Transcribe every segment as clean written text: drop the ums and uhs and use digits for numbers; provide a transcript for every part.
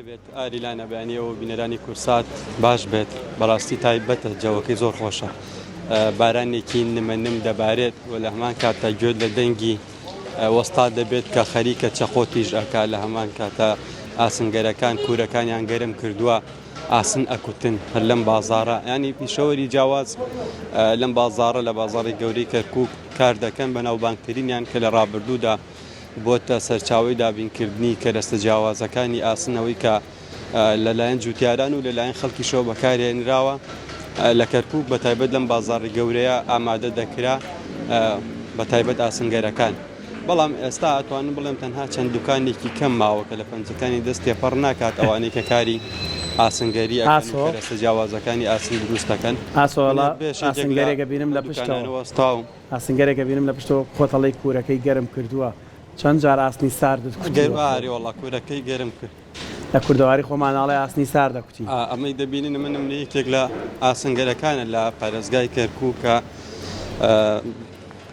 بێت ئاری لا نەبیانیەوە بینەرانی کورسات باش بێت بەڕاستی تایبەتە جەوەکەی زۆر خۆشە بارانێکی نمەنم دەبارێت و لە هەمان کاتە گوێت لە دەنگی وەستا دەبێت کە خەریکە چەقۆتیش ئەکا لە هەمان کاتە ئاسنگەرەکان کوورەکانیان گەرم کردووە ئاسن ئەکوتن هەر لەم بازاڕە ینی پیشەوەری جیاواز لەم بازاڕە لە بازاڕی گەورەی کەرکووک کار دەکەن بە ناوبانگترینیان کە لە ڕابردوودا بۆتە سەرچاوی دابینکردنی کەرەستە جیاوازەکانی ئاسنەوەی کە لەلایەن جوتیاران و لەلایەن خەڵکیشەوە بەکارهێنراوە لە کەرکووک بە تایبەت لەم بازاڕی گەورەیە ئامادە دەکرا بە تایبەت ئاسنگەرەکان بەڵام ئێستا ئەتوانم بڵێم تەنها چەند دوکانێکی کەم ماوە کە لە پەنجەکانی دەست تێپەڕ ناکات ئەوانەی کە کاری ئاسنگەری کەرەستە جیاوازەکانی ئاسن دروست دەکەن ئاسنگەرێکە بینم لە پشتەوەستاوم ئاسنگەرێکە بینم لە پشتەوە کۆتەڵی کوورەکەی گەرم کردووە چەند جار ئاسنی ساردت گەرواری وڵا کوورەکەی گەرم کرد لە کوردەواری خۆماناڵی ئاسنی ساردە کوتی ئەمەی دەبینین منم لە یەکێک لە ئاسنگەرەکانە لە پارێزگای کەرکووکە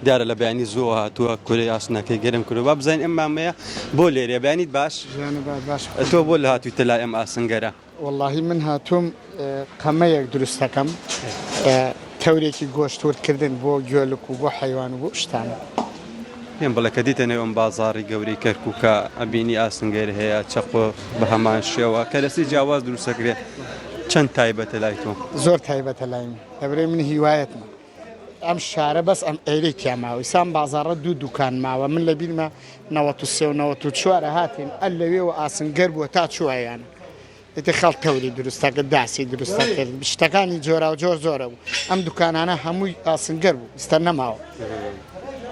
دیارە لە بەیانی زۆر هاتووە کوورەی ئاسنەکەی گەرم کردو با بزانین ئەم مامەیە بۆ لێرە بەیانیت باش تۆ بۆ لە هاتوویتە لای ئەم ئاسنگەرە واللهی من هاتووم قەمەیەک دروست دەکەم تەورێکی گۆشتوردکردن بۆ گوێلک و بۆ حیوان و بۆ شتانە پێم بڵێ کە دیتە نێو ئەم بازاڕی گەورەی کەرکووکە ئەبینی ئاسنگەر هەیە چەقۆ بە هەمان شێوە کەرەستی جیاواز دروست دەکرێت چەند تایبەتە لای تۆ زۆر تایبەتە لای من لەبەرەی من هیوایەتمە ئەم شارە بەس ئەم ئێرەی تیا ماوە ئیسان بازاڕە دوو دوکان ماوە من لە بیرمە 93 و 94 هاتین ئەل لەوێەوە ئاسنگەر بووە تا چوایانە دەتێ خەڵ تەوری دروستەکە داسی دروستە کرد شتەکانی جۆرا و جۆر زۆرە بوو ئەم دوکانانە هەمووی ئاسنگەر بوو ئێستا نەماوە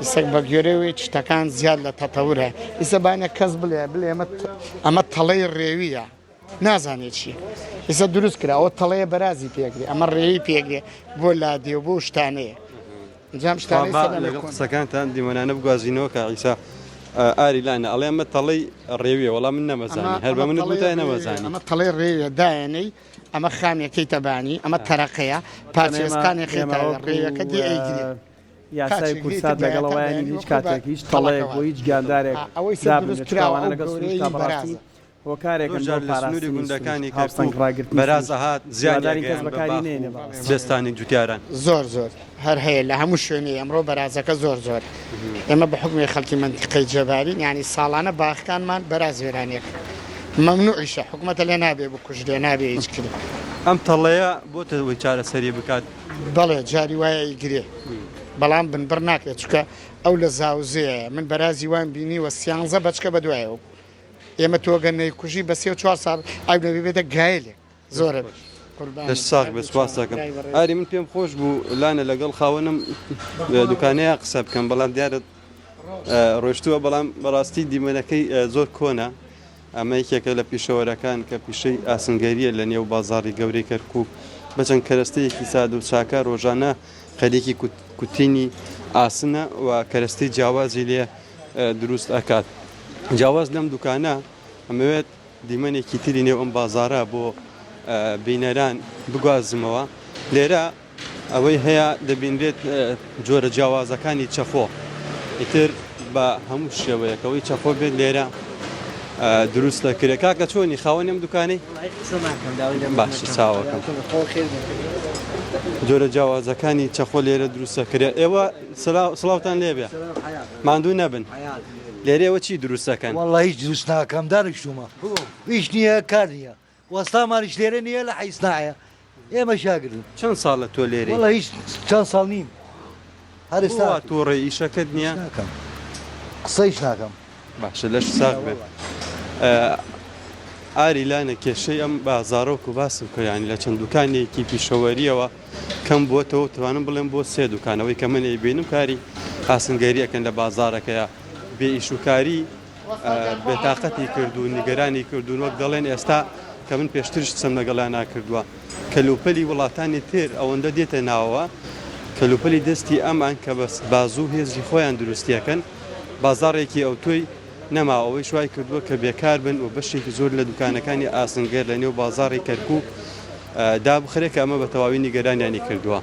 ئێستا بە گوێرەوەی شتەکان زیاد لە تەتەورە ئێستا بانە کەس بڵێ ئەمە تەڵەی ڕێویە نازانێت چی ئێستا دروست کرا ئەوە تەڵەیە بەرازی پێگرێ ئەمە ڕێوی پێگرێ بۆ لادێ و بۆ شتانەیە لەگەڵ قسەکانتان دیمەنانە بگوازینەوە کە ئیسا ئاری لاە ئەڵێ ئەمە تەڵەی ڕێویە وەڵام من نەمەزانانی هەر بە منت بوتای نەمەزانانی ئەمە تەڵەی ڕێویە دایەنەی ئەمە خامێکەی تەبانی ئەمە تەرەقەیە پارچێسکانی خێتەوە ڕێوەکە دی ئەیگرێ یاسای کورسات لەگەڵەوەیانی هیچ کاتێک هیچ تەڵەیەک بۆ هیچ گیاندارێک دابنراوانە لەگەڵ سوتا بەڕاستی بۆ کارێکن سنووری گوندەکانی بەرازە هات زیاداری کەس بەکاری نێنێ بێستانی جوتیاران زۆر هەر هەیە لە هەموو شوێنی ئەمڕۆ بەرازەکە زۆر ئێمە بە حکمی خەڵکی منتیقەی جەبارین ینی ساڵانە باخەکانمان بەراز وێرانێک مەمنوعیشە حکوومەتە لێ نابێ بکوژێ نابێ هیچ کرد ئەم تەڵەیە بۆتە وی چارەسەری بکات بەڵێ جاری وایە ئیگرێ بەڵام بنبڕ ناکرێت چکە ئەو لە زاوزەیە من بەرازی وان بینی وە سیانزە بەچکە بەدوایەوە ئێمە تۆگەنەی کوژی بە 3 ساڵ ئاوی بێتە گایلێ زۆرە ساق بە سپاس دەکەم ئاری من پێم خۆش بوو لانە لەگەڵ خاوەنم دوکانەیە قسە بکەم بەڵام دیارت ڕۆشتووە بەڵام بەڕاستی دیمەنەکەی زۆر کۆنا ئەمە یەکێکە لە پیشەوەرەکان کە پیشەی ئاسنگەریە لە نێو بازاڕی گەورەی کەرکووک بەچەند کەرەستەیەکی ساد و چاکە ڕۆژانە خەریکی کوتینی ئاسنە و کەرەستەی جیاوازی لێ دروست ئەکات جیاواز لەم دوکانە ئەمەوێت دیمەنێکی تری نێو ئەم بازارە بۆ بینەران بگوازمەوە لێرە ئەوەی هەیە دەبینرێت جۆرە جیاوازەکانی چەخۆ ئیتر بە هەموو شێوەیەکەوەی چەخۆ بێت لێرە دروست دەکرێت کاکە چۆنی خاوەنیم دوکانی باشی چاوەکەم جۆرە جیاوازەکانی چەخۆ لێرە دروست دەکرێت ئێوە سڵاوتان لێبێ ماندوو نەبن لێرەوە چی دروست دەکەن وەڵڵا هیچ دروست ناکەم دانیشتومە هیچ نییە کار نییە وەستامانیش لێرە نییە لە حیسنایە ئێمە شاگردن چەند ساڵە تۆ لێرە وەڵڵا هیچ چەند ساڵ نیم هەرستا تۆڕێ ئیشەکەت نییە قسەیش ناکەم باشە لەش ساق بێت ئاری لانە کێشەی ئەم بازاڕۆک و باسم کۆیانی لە چەند دوکانێکی پیشەوەریەوە کەم بووەتەوە توانم بڵێم بۆ 3 دوکانەوەی کە من بینم کاری ئاسنگەریەکەن لە بازارەکەیە بێ ئیشوکاری بێتاقەتی کرد و نیگەرانی کردوون وەک دەڵێن ئێستا کە من پێشترش قسەم لەگەڵیان ناکردووە کەلوپەلی وڵاتانی تر ئەوەندە دێتە ناوەوە کەلوپەلی دەستی ئەمان کە بەس بازوو هێزی خۆیان دروستیەکەن بازاڕێکی ئەو تۆی نەما ئەوەی شوای کردووە کە بێکار بن و بەشێکی زۆر لە دوکانەکانی ئاسنگەر لە نێو بازاڕی کەرکووک دابخرێت کە ئەمە بە تەواوی نیگەرانیانی کردووە